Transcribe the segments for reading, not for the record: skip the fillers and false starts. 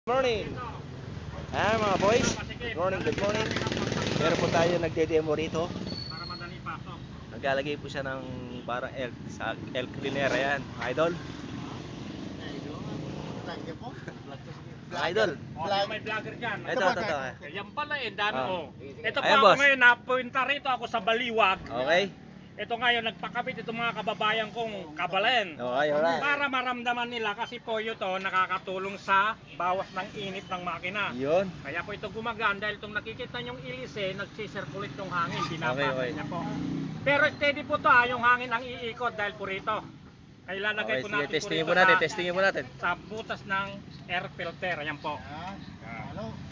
Good morning. Mga boys. Good morning, good morning. Meron po tayo nagde-demo rito. Para madali pasok. Naglalagay po siya ng parang elk cleaner. Ayan, mga idol. Mga idol. May vlogger dyan. Ito. Yan pala dami Ito po Ayan, ako boss. ngayon, napunta rito ako sa Baliwag. Okay. Ito ngayon, nagpakabit itong mga kababayan kong kabalen. Okay, alright. Para maramdaman nila kasi po ito nakakatulong sa bawas ng init ng makina. Yun. Kaya po ito gumagaan dahil itong nakikita nyong ilis nagsisirculate yung hangin, binabasa Okay. niya po. Pero steady po to yung hangin ang iikot dahil po rito. Kaya ilalagay Okay, po sige, natin testingin po po rito natin, testingin po natin. sa butas ng air filter. Ayan po.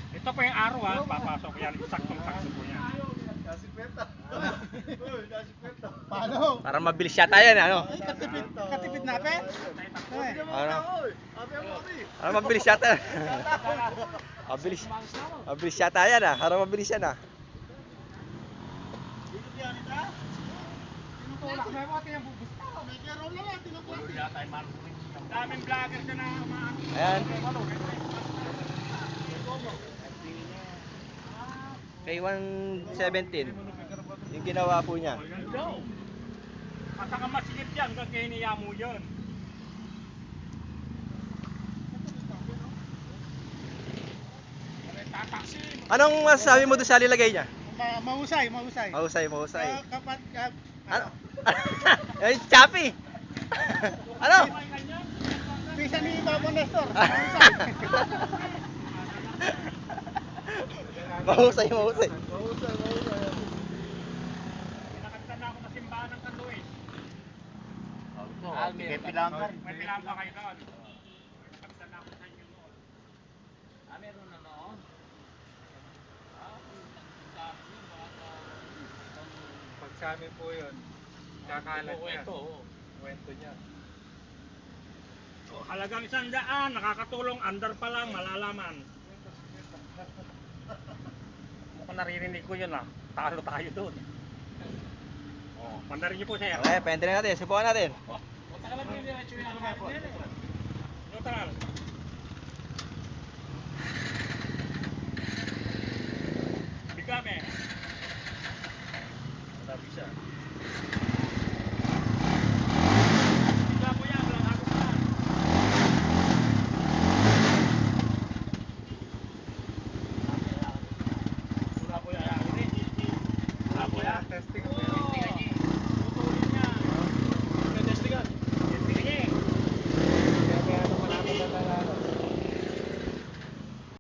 Ito po yung araw papasok yan, saktong-sakto po yan. Paano? Para mabilis yata yan, ano? Katipid na pe? Ano? Para mabilis yata. Mabilis yata yan, ah. Para mabilis yan, ah. Tinutulak na mo, tinabubusta. May kero na lang, tinutulak. Daming vlogger ka na umaano. Ayan. Kay 117. Yung ginawa po niya. At saka masigit yan, kung kiniya mo yun. Anong masasabi mo doon sa nilagay niya? Mahusay. Mahusay. Kapag, Ano? Ay, Chappy! Ano? pisa ni Papa Nestor. Mahusay. Nakakita na ako sa simbahan ng Kanluis. May pilangkan. May pinapa kayo doon. Nakakita na ako sa inyo noon. Meron na noon? Pag sa amin po yun, kakalat niya. Kwento niya. Halagang 100, nakakatulong, under pa lang, malalaman. Mukhang naririnig ko yun talo tayo doon. Mandarin niyo po sir. Okay, pwede na natin. Subukan natin. Neutral.